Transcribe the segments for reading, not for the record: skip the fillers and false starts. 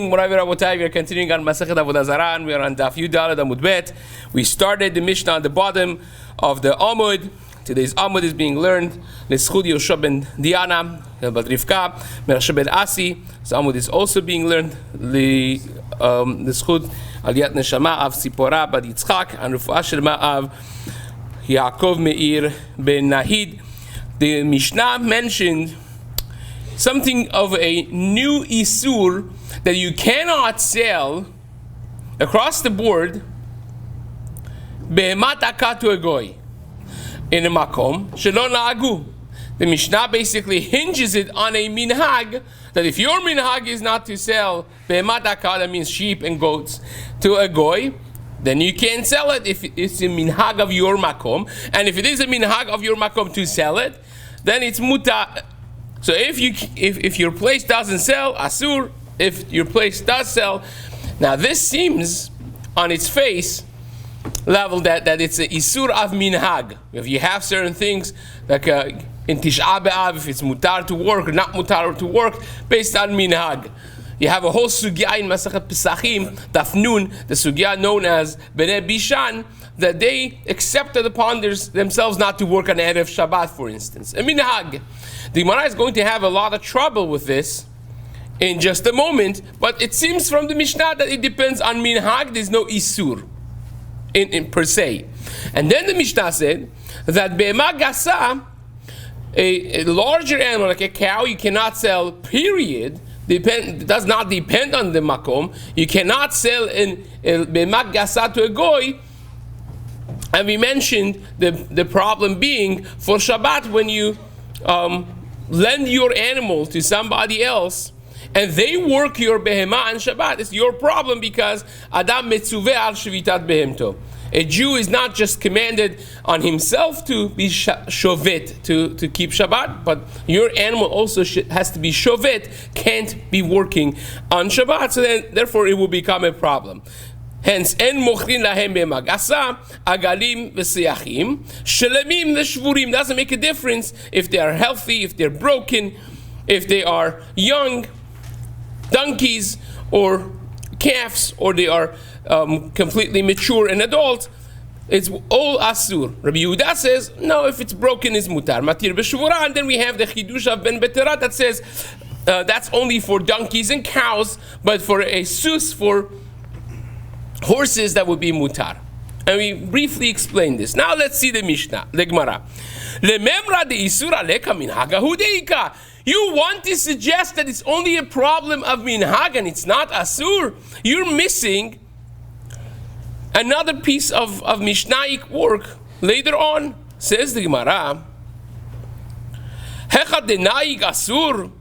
morning, Morai Rabotai, we are continuing on Masechet Avodah Zarah, and we are on Daf Yudalad Amud Bet. We started the Mishnah on the bottom of the Amud. Today's Amud is being learned. Neschud Yoshua ben Diana, Bat Rivka, Merashe ben Asi. This Amud is also being learned. Neschud Aliyat Neshama av Sipora bat Yitzchak, and Rufuah Shelma av Yaakov Meir ben Nahid. The Mishnah mentioned something of a new isur that you cannot sell across the board behemat akah to a goy in a makom shelo na'agu. The Mishnah basically hinges it on a minhag that if your minhag is not to sell behemat akah, that means sheep and goats, to a goy, then you can't sell it if it's a minhag of your makom. And if it is a minhag of your makom to sell it, then it's muta. So if your place doesn't sell, asur. If your place does sell, now this seems on its face level that it's a isur of minhag. If you have certain things like in Tisha B'Av, if it's mutar to work or not mutar to work based on minhag. You have a whole sugya in Masechet Pesachim, Daf Nun, the sugya known as Bnei Bishan, that they accepted upon themselves not to work on Erev Shabbat, for instance. A minhag. The Gemara is going to have a lot of trouble with this in just a moment, but it seems from the Mishnah that it depends on minhag. There's no isur in per se. And then the Mishnah said that be'ema gasa, a larger animal like a cow, you cannot sell, period. Does not depend on the makom. You cannot sell in be'ema gasa to a goy. And we mentioned the problem being for Shabbat when you lend your animal to somebody else and they work your behemah on Shabbat. It's your problem because Adam metzuveh al shvitat behemto. A Jew is not just commanded on himself to be shovet, to keep Shabbat, but your animal also has to be shovet, can't be working on Shabbat. So then, therefore, it will become a problem. Hence, en mochrin lahem be'magasa, agalim v'seyachim, shelemim v'shvurim. Doesn't make a difference if they are healthy, if they're broken, if they are young donkeys or calves, or they are completely mature and adult. It's all asur. Rabbi Yehuda says, no, if it's broken, it's mutar. Matir b'shvura. And then we have the chidush of Ben Betera that says that's only for donkeys and cows, but for a sus, for horses, that would be mutar. And we briefly explained this. Now let's see the Mishnah, the Gemara. Lememra de isura leka minhaga hudeika. You want to suggest that it's only a problem of minhag and it's not asur? You're missing another piece of Mishnaic work later on. Says the Gemara, Hecha denaig asur.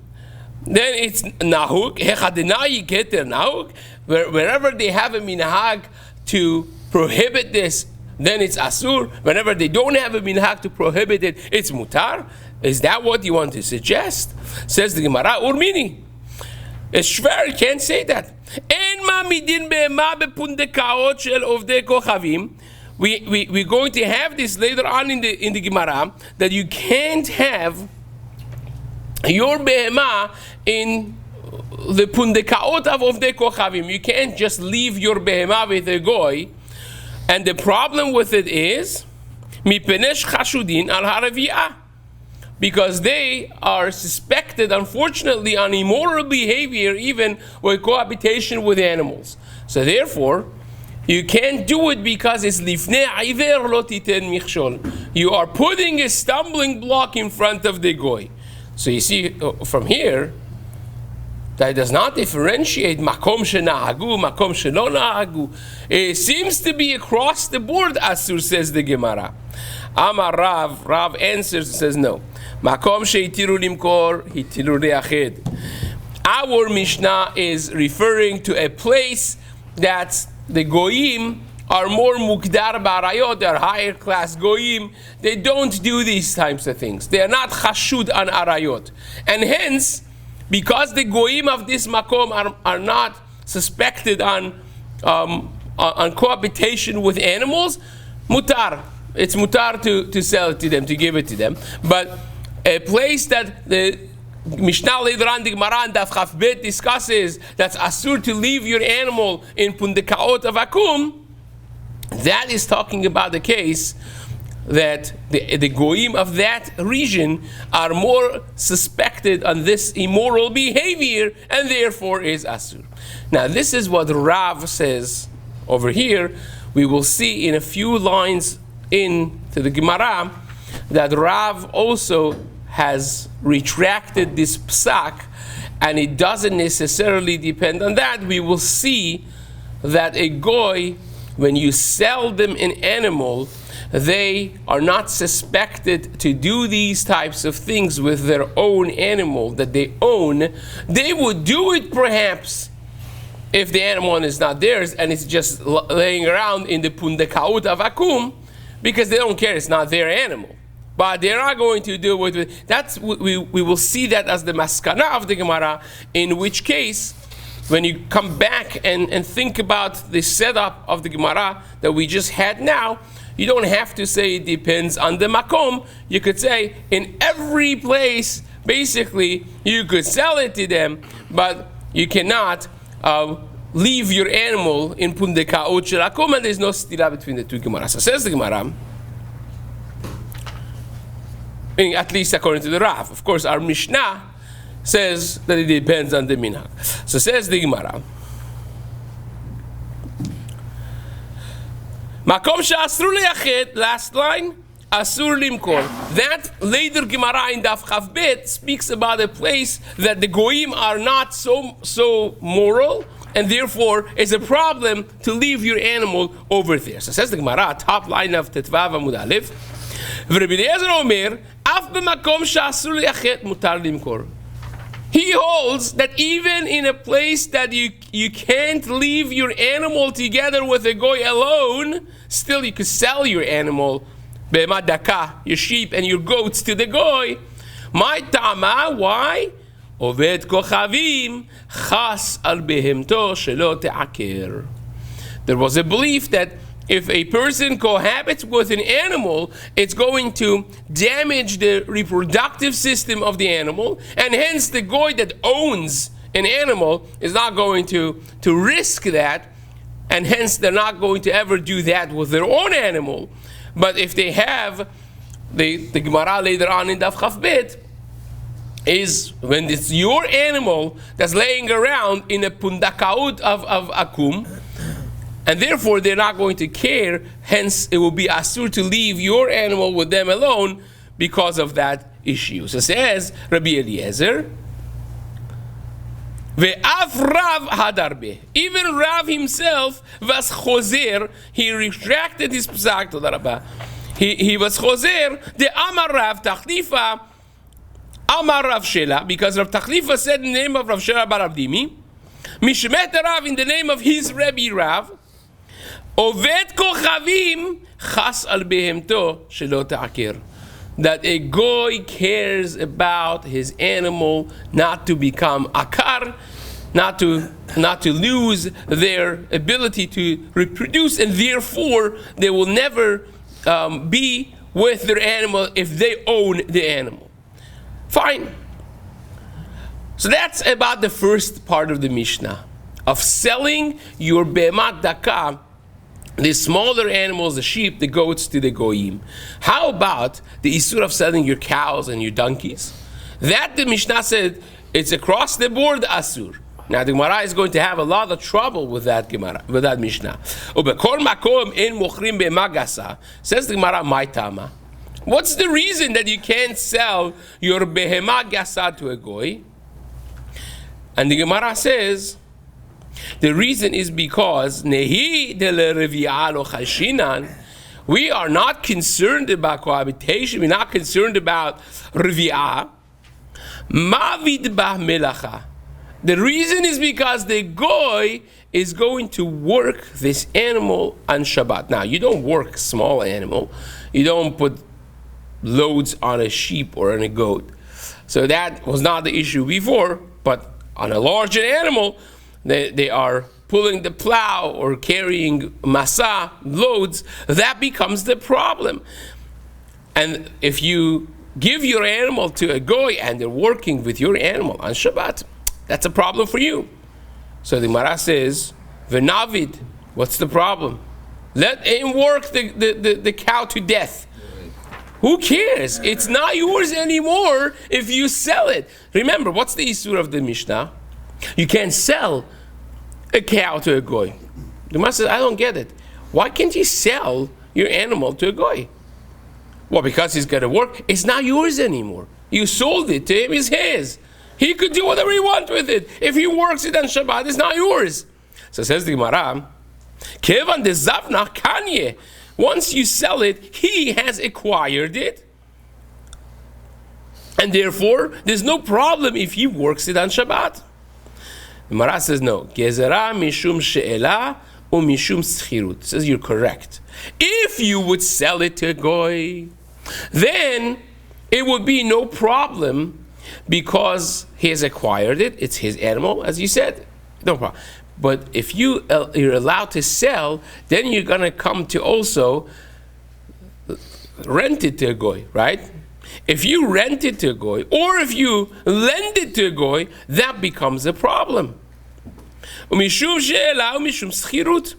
Then it's nahuk. Hecha denaig heter nahuk. Wherever they have a minhag to prohibit this, then it's asur. Whenever they don't have a minhag to prohibit it, it's mutar. Is that what you want to suggest? Says the Gemara, urmini. It's shver, you can't say that. We're going to have this later on in the Gemara, that you can't have your behemah in the pundekaot of Ovdei Kochavim. You can't just leave your behemah with a goy. And the problem with it is mipenesh chashudin al haraviyah, because they are suspected, unfortunately, on immoral behavior, even with cohabitation with animals. So therefore, you can't do it because it's lifnei aiver lo titen michshol. You are putting a stumbling block in front of the goy. So you see from here, that does not differentiate makom shenahagu, makom shelo nahagu. It seems to be across the board asur, says the Gemara. Amar Rav answers and says no. Makom sheitiru limkor, hitiru reached. Our Mishnah is referring to a place that the goyim are more mukdar barayot, they are higher class goyim. They don't do these types of things. They are not chashud on arayot. And hence, because the goyim of this makom are not suspected on cohabitation with animals, mutar. It's mutar to sell it to them, to give it to them. But a place that the Mishnah later on, the Gemara and Daf Chaf Bet discusses that's asur to leave your animal in pundekaot of akum. That is talking about the case that the goyim of that region are more suspected on this immoral behavior and therefore is asur. Now this is what Rav says over here. We will see in a few lines into the Gemara that Rav also has retracted this psak, and it doesn't necessarily depend on that. We will see that a goy, when you sell them an animal, they are not suspected to do these types of things with their own animal that they own. They would do it perhaps if the animal is not theirs and it's just laying around in the pundekaut of akum, because they don't care, it's not their animal. But they're not going to do it with, that's, we will see that as the maskana of the Gemara, in which case, when you come back and think about the setup of the Gemara that we just had now, you don't have to say it depends on the makom. You could say in every place, basically, you could sell it to them, but you cannot leave your animal in pundekaot shel akum, and there's no stira between the two Gemara. So says the Gemara, at least according to the Rav. Of course, our Mishnah says that it depends on the minhag. So says the Gemara, Makom she'asru leyachet, last line, asur limkor. That later Gemara in Daf Chaf Bet speaks about a place that the goyim are not so moral, and therefore it's a problem to leave your animal over there. So says the Gemara, top line of Tetvav Amud Aleph, V'Rebbi Eliezer Omer, af b'makom she'asur leyachet mutar limkor. He holds that even in a place that you can't leave your animal together with a goy alone, still you could sell your animal, be'emat daka, your sheep and your goats to the goy. My ta'ama, why? Oved kochavim chas al behemto shelo te'aker. There was a belief that if a person cohabits with an animal, it's going to damage the reproductive system of the animal, and hence the goy that owns an animal is not going to risk that, and hence they're not going to ever do that with their own animal. But if they have, the Gemara later on in Daf Chaf Bet is when it's your animal that's laying around in a pundakaut of akum, and therefore they're not going to care, hence it will be asur to leave your animal with them alone because of that issue. So says Rabbi Eliezer, Ve'af Rav hadarbe. Even Rav himself was choser, he retracted his psak to the Rabbah. He was choser, the Amar Rav Tachlifa, Amar Rav Shela, because Rav Tachlifa said in the name of Rav Shela bar Abdimi, Mishmet Rav in the name of his Rebbe Rav, Oved kochavim chas al behemto shelo ta'akir. That a goy cares about his animal not to become akar, not to lose their ability to reproduce, and therefore they will never be with their animal if they own the animal. Fine. So that's about the first part of the Mishnah, of selling your behemat daka, the smaller animals, the sheep, the goats, to the goyim. How about the isur of selling your cows and your donkeys? That the Mishnah said it's across the board asur. Now the Gemara is going to have a lot of trouble with that Gemara, with that Mishnah. Ubekol makom en mochrim be'magasa, says the Gemara, my tama. What's the reason that you can't sell your behemah gasa to a goy? And the Gemara says, the reason is because Nehi de lerevi'ah lo chashinan, we are not concerned about cohabitation, we're not concerned about revi'ah. Mavid bah melacha. The reason is because the goy is going to work this animal on Shabbat. Now, you don't work small animal. You don't put loads on a sheep or on a goat. So that was not the issue before, but on a larger animal, they are pulling the plow or carrying masa, loads, that becomes the problem. And if you give your animal to a goy and they're working with your animal on Shabbat, that's a problem for you. So the Gemara says, V'navid, what's the problem? Let him work the cow to death. Who cares? It's not yours anymore if you sell it. Remember, what's the issue of the Mishnah? You can't sell a cow to a goy. The Gemara says, I don't get it. Why can't you sell your animal to a goy? Well, because he's going to work. It's not yours anymore. You sold it to him, it's his. He could do whatever he wants with it. If he works it on Shabbat, it's not yours. So says the Gemara, Kevan de Zavna Kanye. Once you sell it, he has acquired it. And therefore, there's no problem if he works it on Shabbat. The Gemara says no. Gezerah mishum she'ela u mishum schirut. Says you're correct. If you would sell it to a goy, then it would be no problem because he has acquired it. It's his animal, as you said. No problem. But if you're allowed to sell, then you're going to come to also rent it to a goy, right? If you rent it to a goy, or if you lend it to a goy, that becomes a problem. Umishum she'ela umishum schirut.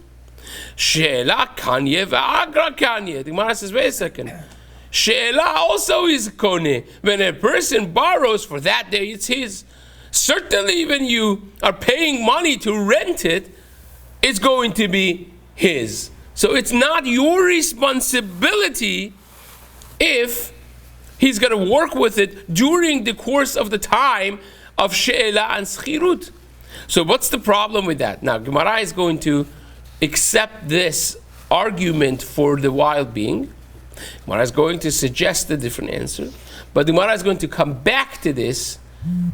She'ela kanye ve'agra kanye. The Gemara says, wait a second. She'ela also is kone. When a person borrows for that day, it's his. Certainly when you are paying money to rent it, it's going to be his. So it's not your responsibility if he's going to work with it during the course of the time of she'ela and schirut. So what's the problem with that? Now Gemara is going to accept this argument for the wild being. Gemara is going to suggest a different answer. But the Gemara is going to come back to this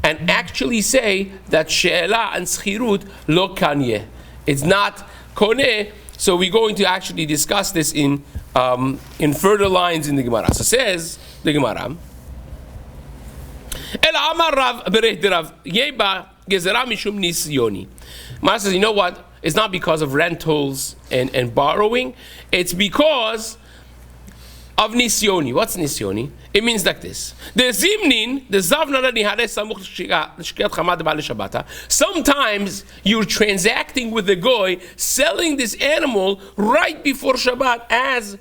and actually say that she'ela and schirut lo kanye. It's not koneh. So we're going to actually discuss this in further lines in the Gemara. So says the Gemara, El amar Rav bereh de Rav yeba gezerah mishum nisyoni. Gemara says, you know what? It's not because of rentals and borrowing. It's because of nisyoni. What's nisyoni? It means like this. The zimnin, the zavna nihare samuch shkiat chamad ba'al shabbata. Sometimes you're transacting with the goy, selling this animal right before Shabbat as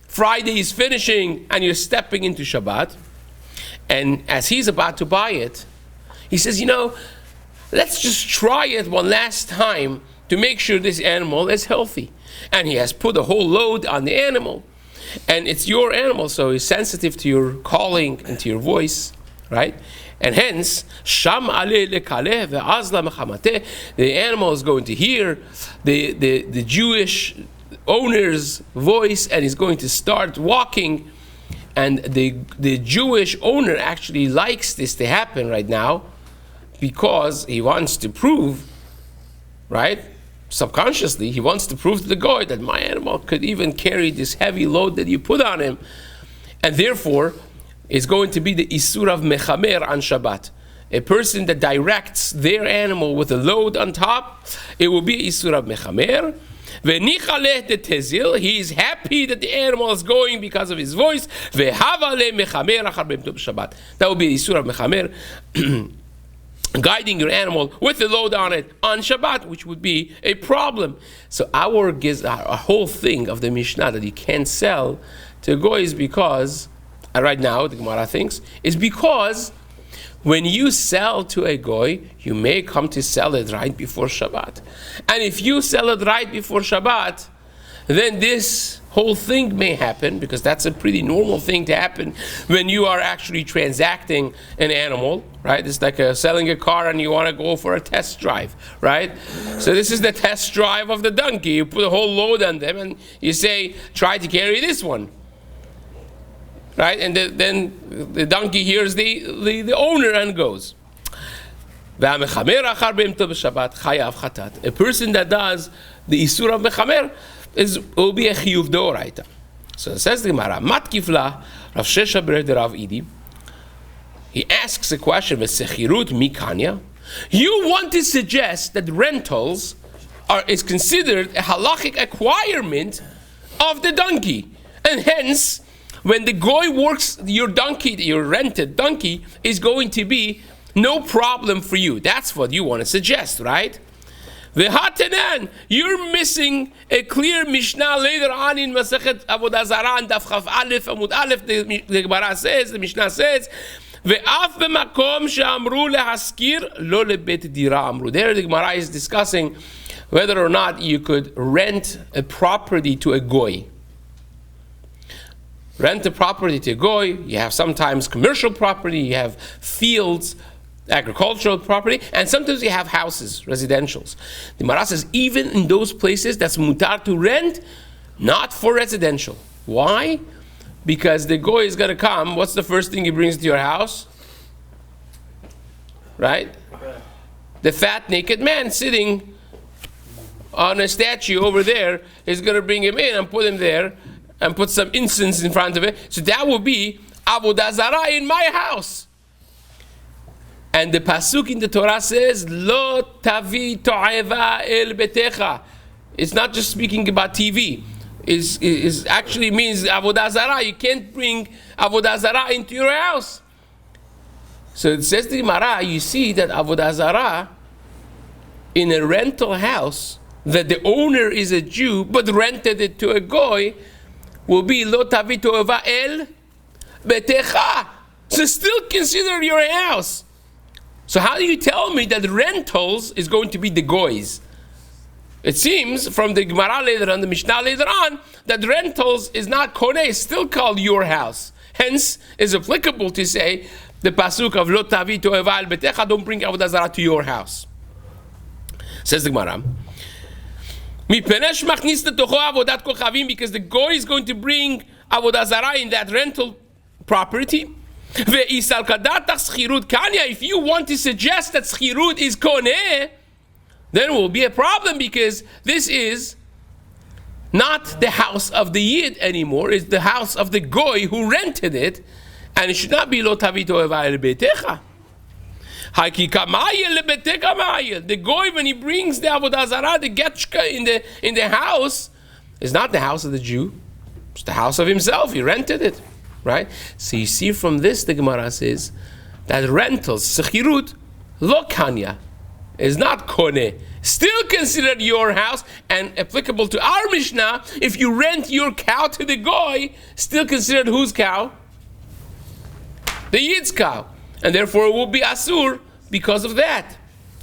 Friday is finishing and you're stepping into Shabbat. And as he's about to buy it, he says, you know, let's just try it one last time to make sure this animal is healthy. And he has put a whole load on the animal. And it's your animal, so he's sensitive to your calling and to your voice, right? And hence, Sham ale lekaleh ve'azla mechamate. The animal is going to hear the Jewish owner's voice, and he's going to start walking. And the Jewish owner actually likes this to happen right now because he wants to prove, right? Subconsciously, he wants to prove to the goy that my animal could even carry this heavy load that you put on him. And therefore, it's going to be the Isur of Mechamer on Shabbat. A person that directs their animal with a load on top, it will be Isur of Mechamer. He is happy that the animal is going because of his voice. That will be Isur of Mechamer. Guiding your animal with the load on it on Shabbat, which would be a problem. So our whole thing of the Mishnah that you can't sell to a goy is because, right now the Gemara thinks, is because when you sell to a goy, you may come to sell it right before Shabbat. And if you sell it right before Shabbat, then this whole thing may happen, because that's a pretty normal thing to happen when you are actually transacting an animal, right? It's like selling a car and you want to go for a test drive, right? So this is the test drive of the donkey. You put a whole load on them and you say, try to carry this one, right? And then the donkey hears the owner and goes. A person that does the Isur of Mechamer will be a chiyuv deoraita. So it says the Gemara, Matkifla Rav Shesha bereh de Rav Idi. He asks a question, V'sechirut mikanya. You want to suggest that rentals is considered a halachic acquirement of the donkey, and hence when the goy works, your donkey, your rented donkey, is going to be no problem for you. That's what you want to suggest, right? V'hatanan, you're missing a clear Mishnah later on in Masechet Avodah Zarah and Daf Chav Aleph Amud Aleph. The Gemara says, the Mishnah says, Ve'af b'makom she'amru lehaskir lo lebet dira amru. There the Gemara is discussing whether or not you could rent a property to a goy. Rent a property to a goy. You have sometimes commercial property, you have fields, agricultural property, and sometimes you have houses, residentials. The Gemara says even in those places that's mutar to rent, not for residential. Why? Because the goy is going to come. What's the first thing he brings to your house? Right? The fat naked man sitting on a statue over there is going to bring him in and put him there and put some incense in front of it. So that will be Avodah Zarah in my house. And the pasuk in the Torah says, Lo tavi to'eva el betecha. It's not just speaking about TV. It actually means Avodah Zarah. You can't bring Avodah Zarah into your house. So it says the Gemara, you see that Avodah Zarah in a rental house, that the owner is a Jew, but rented it to a goy, will be Lo tavi to'eva el betecha. So still consider your house. So how do you tell me that rentals is going to be the goys? It seems from the Gemara later on, the Mishnah later on, that rentals is not koneh, it's still called your house. Hence, is applicable to say the pasuk of Lo tavi to'eva el betecha, don't bring Avodah Zarah to your house. Says the Gemara, because the goy is going to bring Avodah Zarah in that rental property. If you want to suggest that schirut is koneh, then it will be a problem, because this is not the house of the yid anymore. It's the house of the goy who rented it, and it should not be lo tavi to'eva el betecha. The goy, when he brings the Avodah Zarah, the getchka in the house, is not the house of the Jew. It's the house of himself. He rented it. Right? So you see from this, the Gemara says that rentals, sechirut, lo kanya, is not koneh. Still considered your house, and applicable to our Mishnah, if you rent your cow to the goy, still considered whose cow? The yid's cow. And therefore it will be asur because of that.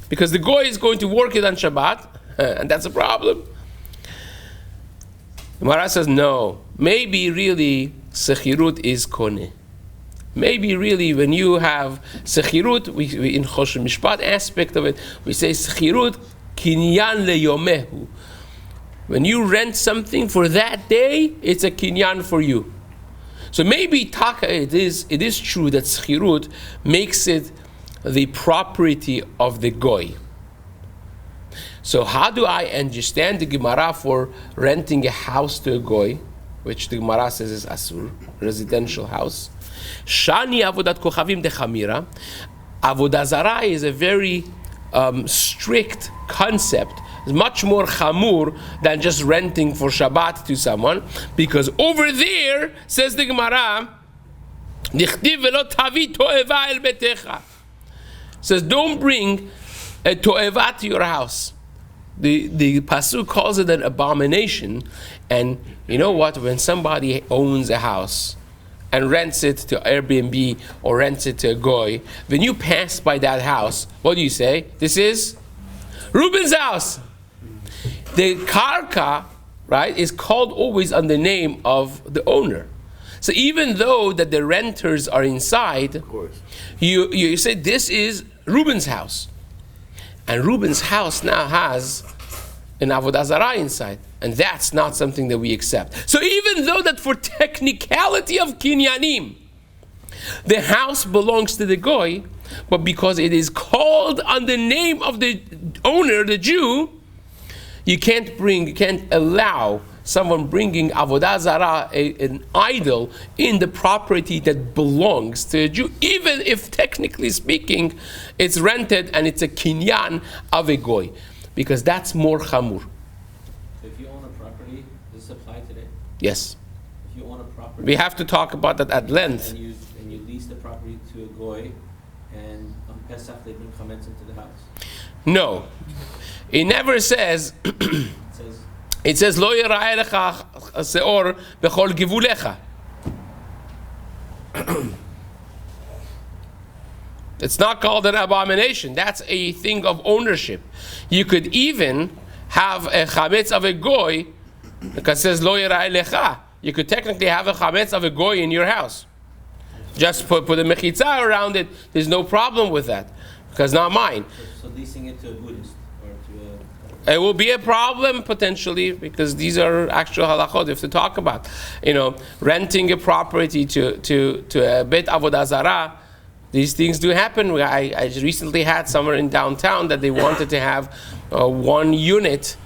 Because the goy is going to work it on Shabbat, and that's a problem. The Gemara says no. Maybe really sechirut is koneh. Maybe really when you have sechirut, we in Choshen Mishpat aspect of it, we say sechirut kinyan leyomehu. When you rent something for that day, it's a kinyan for you. So maybe taka, it is true that sechirut makes it the property of the goy. So how do I understand the Gemara for renting a house to a goy, which the Gemara says is asur, residential house? Shani avodat kochavim dechamira. Avodah Zarah is a very strict concept. It's much more chamur than just renting for Shabbat to someone, because over there, says the Gemara, dichtiv velo tavi to'eva el betecha. Says don't bring a to'eva to your house. The pasuk calls it an abomination, and you know what? When somebody owns a house and rents it to Airbnb or rents it to a goy, when you pass by that house, what do you say? This is Reuben's house. The karka, right, is called always on the name of the owner. So even though that the renters are inside, of course, you say this is Reuben's house. And Reuben's house now has an Avodah Zarah inside. And that's not something that we accept. So even though that for technicality of kinyanim, the house belongs to the goy, but because it is called on the name of the owner, the Jew, you can't allow someone bringing Avodah Zarah, an idol, in the property that belongs to a Jew, even if technically speaking it's rented and it's a kinyan of a goy, because that's more chamur. So if you own a property, does this apply today? Yes. If you own a property, we have to talk about that at length. and you lease the property to a goy, and on Pesach they bring chametz into the house. No, it never says. It says It says lo yira'eh lecha seor bechol givulecha. It's not called an abomination. That's a thing of ownership. You could even have a chametz of a goy, because it says lo yira'eh lecha. You could technically have a chametz of a goy in your house. Just put a mechitza around it. There's no problem with that, because not mine. so leasing it to a Buddhist or to It will be a problem potentially, because these are actual halachot we have to talk about. Renting a property to a bet Avodah Zarah. These things do happen. I recently had somewhere in downtown that they wanted to have one unit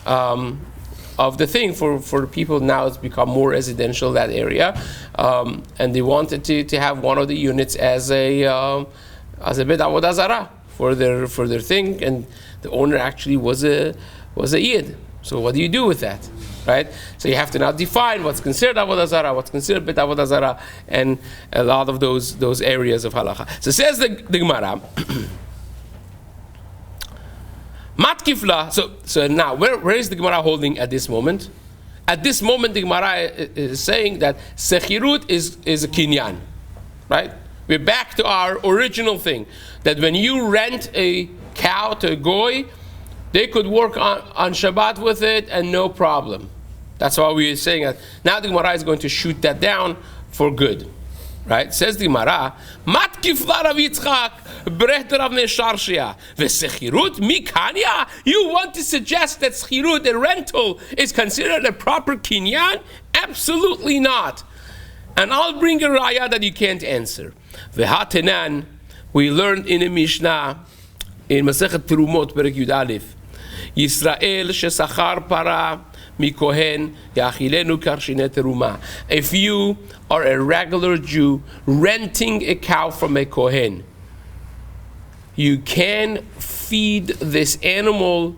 of the thing for people. Now it's become more residential, that area, and they wanted to have one of the units as a bet Avodah Zarah for their thing, and the owner actually was a yid. So what do you do with that, right? So you have to now define what's considered Avodah Zarah, what's considered bet Avodah Zarah, and a lot of those areas of halacha. So says the Gemara, matkifla. So now where is the Gemara holding at this moment? At this moment, the Gemara is saying that sechirut is a kinyan, right? We're back to our original thing, that when you rent a cow to a goy, they could work on Shabbat with it and no problem. That's why we are saying that. Now the Gemara is going to shoot that down for good, right? Says the Gemara, matkifla Rav Yitzchak brehter Rav Nesharshia v'sechirut mikanya. You want to suggest that sechirut, the rental, is considered a proper kinyan? Absolutely not. And I'll bring a raya that you can't answer. V'hatenan, we learned in a Mishnah in Masechet Terumot Perek Yud Aleph, Yisrael shesachar para mikohen yachilenu karshine teruma. If you are a regular Jew renting a cow from a kohen, you can feed this animal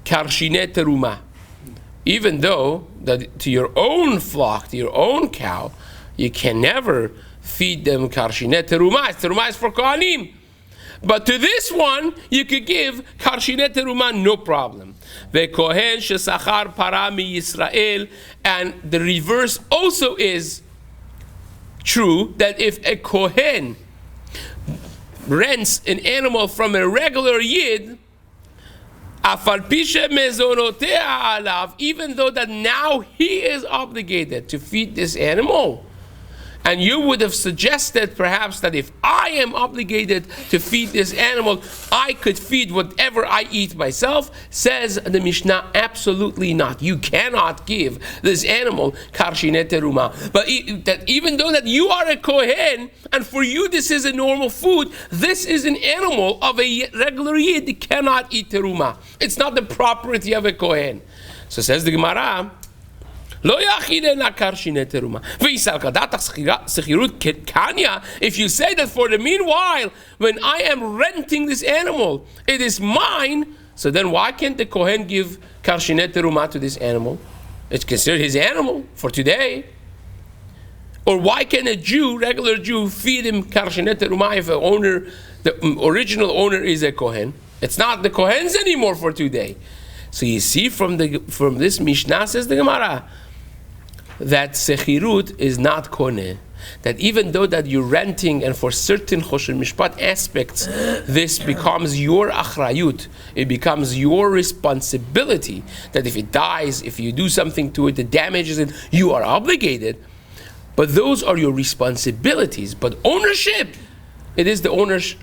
karshine teruma, even though that to your own flock, to your own cow, you can never feed them karshine teruma. Teruma is for kohanim. But to this one, you could give karshinet teruma, no problem. Ve'kohen shesachar para mi Yisrael, and the reverse also is true, that if a kohen rents an animal from a regular yid, afal pishe mezonotea alav, even though that now he is obligated to feed this animal. And you would have suggested perhaps that if I am obligated to feed this animal, I could feed whatever I eat myself. Says the Mishnah, absolutely not. You cannot give this animal karshinet teruma. But that even though that you are a kohen, and for you this is a normal food, this is an animal of a regular yid that cannot eat teruma. It's not the property of a kohen. So says the Gemara, Lo yachidena karshinet teruma. V'yisal kadatach sechirut kanya. If you say that for the meanwhile, when I am renting this animal, it is mine, so then why can't the kohen give karshinet teruma to this animal? It's considered his animal for today. Or why can a Jew, regular Jew, feed him karshinet teruma if the original owner is a kohen? It's not the kohen's anymore for today. So you see from this Mishnah, says the Gemara, that sechirut is not koneh. That even though that you're renting, and for certain choshen mishpat aspects, this becomes your achrayut, it becomes your responsibility, that if it dies, if you do something to it that damages it, you are obligated. But those are your responsibilities. But ownership, it is the owner's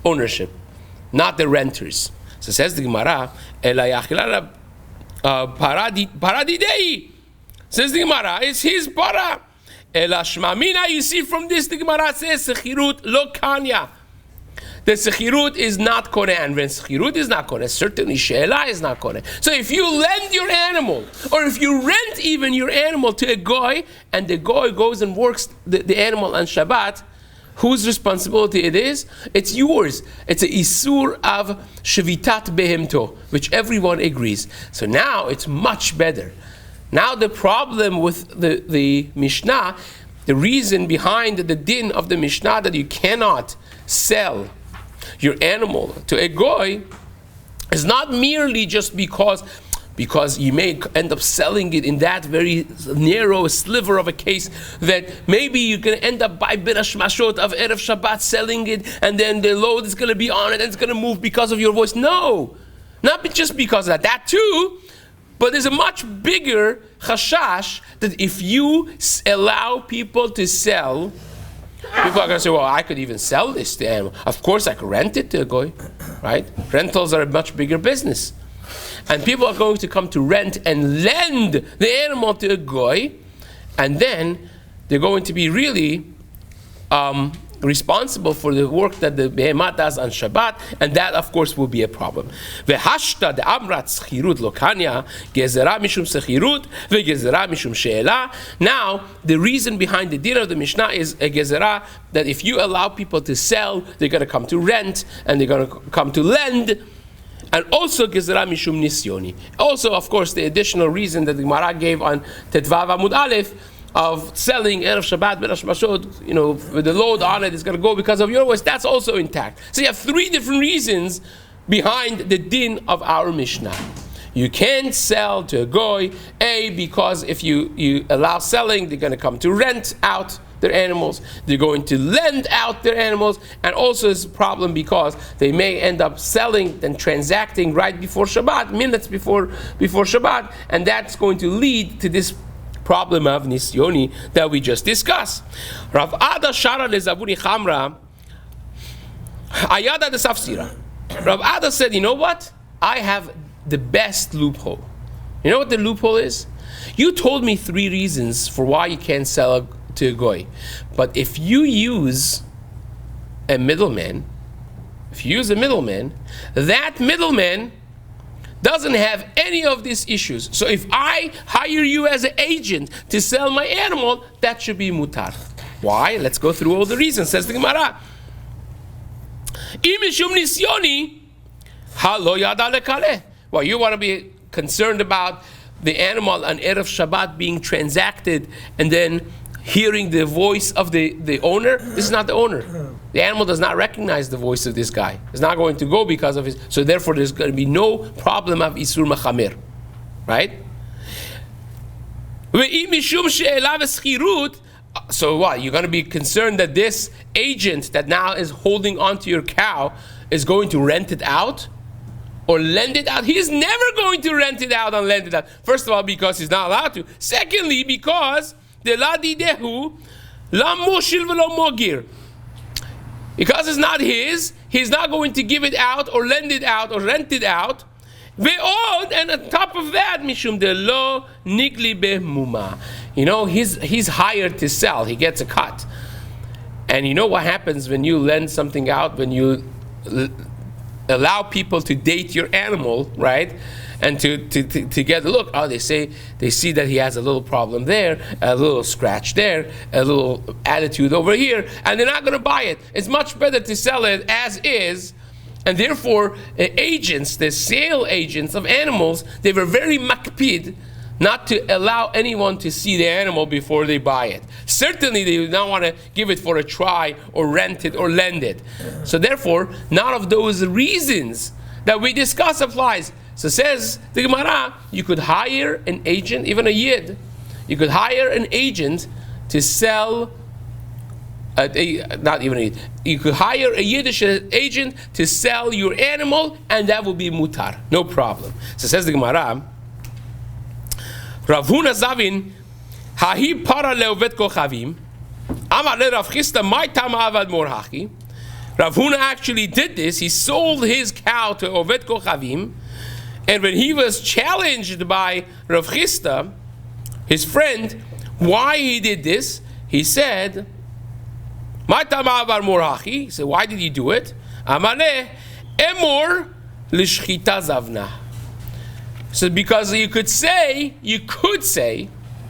ownership, not the renters. So says the Gemara, paradidei. Says the Gemara, it's his para. Elashmamina, you see from this, the Gemara says, sechirut lo kanya. The sechirut is not koneh, and when sechirut is not koneh, certainly she'ela is not koneh. So if you lend your animal, or if you rent even your animal to a goy, and the goy goes and works the animal on Shabbat, whose responsibility it is? It's yours. It's a isur of shevitat behemto, which everyone agrees. So now it's much better Now the problem with the Mishnah, the reason behind the din of the Mishnah that you cannot sell your animal to a goy is not merely just because you may end up selling it in that very narrow sliver of a case that maybe you're going to end up by Birash Mashot of Erev Shabbat selling it, and then the load is going to be on it and it's going to move because of your voice. No, not just because of that too, but there's a much bigger chashash that if you allow people to sell, people are going to say, well, I could even sell this to animal. Of course, I could rent it to a goy, right? Rentals are a much bigger business. And people are going to come to rent and lend the animal to a goy, and then they're going to be really responsible for the work that the behemoth does on Shabbat, and that, of course, will be a problem. V'hashta de'amrat schirut lokanya gezerah mishum schirut ve'gezerah mishum she'ela. Now, the reason behind the din of the Mishnah is a gezerah that if you allow people to sell, they're going to come to rent and they're going to come to lend. And also gezerah mishum nisyoni. Also, of course, the additional reason that the Gemara gave on Tetvav Amud Aleph of selling Erev Shabbat Birash Mashot, with the load on it is going to go because of your voice. That's also intact. So you have three different reasons behind the din of our Mishnah. You can't sell to a goy, because if you allow selling, they're going to come to rent out their animals, they're going to lend out their animals, and also it's a problem because they may end up selling and transacting right before Shabbat, minutes before Shabbat, and that's going to lead to this problem of nisyoni that we just discussed. Rav Ada Shara lezavuni chamra ayada de safsira. Rav Ada said, you know what? I have the best loophole. You know what the loophole is? You told me three reasons for why you can't sell to a goy. But if you use a middleman, that middleman doesn't have any of these issues. So if I hire you as an agent to sell my animal, that should be mutar. Why? Let's go through all the reasons. Says the Gemara. Well, you want to be concerned about the animal on Erev Shabbat being transacted and then hearing the voice of the owner. This is not the owner. The animal does not recognize the voice of this guy. It's not going to go because of his. So therefore, there's going to be no problem of isur machamer, right? So what? You're going to be concerned that this agent that now is holding onto your cow is going to rent it out or lend it out? He is never going to rent it out and lend it out. First of all, because he's not allowed to. Secondly, because because it's not his, he's not going to give it out or lend it out or rent it out. And on top of that, mishum de lo nigli behmuma. He's hired to sell. He gets a cut. And you know what happens when you lend something out, when you allow people to date your animal, right? And to get a look, they see that he has a little problem there, a little scratch there, a little attitude over here, and they're not going to buy it. It's much better to sell it as is, and therefore agents, the sale agents of animals, they were very makpid not to allow anyone to see the animal before they buy it. Certainly they do not want to give it for a try or rent it or lend it. So therefore, none of those reasons that we discuss applies. So says the Gemara, you could hire an agent, even a yid, you could hire an agent to sell, not even a yid, you could hire a Yiddish agent to sell your animal, and that will be mutar, no problem. So says the Gemara, Rav Huna Zavin, hahi para leovet kochavim, amar le Rav Chisda, my tama avad morhachi. Rav Huna actually did this. He sold his cow to Ovet Kochavim, and when he was challenged by Rav Chisda, his friend, why he did this, he said, "My tama avar morhachi." He said, "Why did he do it?" Amale emor lishchita zavna. So because you could say,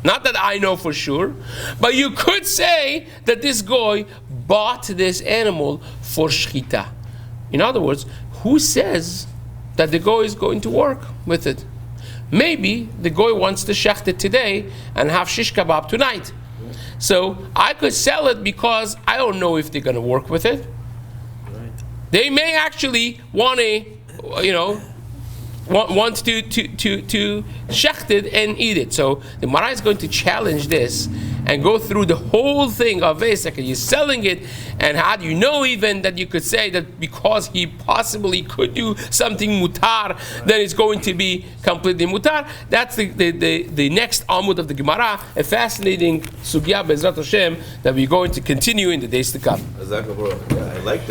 not that I know for sure, but you could say that this guy bought this animal for shchita. In other words, who says that the guy is going to work with it? Maybe the guy wants to shecht it today and have shish kebab tonight. So I could sell it because I don't know if they're going to work with it. Right. They may actually want to, want to shecht it and eat it. So the Gemara is going to challenge this and go through the whole thing of Vesek. You're selling it, and how do you know even that you could say that because he possibly could do something mutar, then it's going to be completely mutar? That's the next Amud of the Gemara, a fascinating sugya Bezrat Hashem that we're going to continue in the days to come. I like that.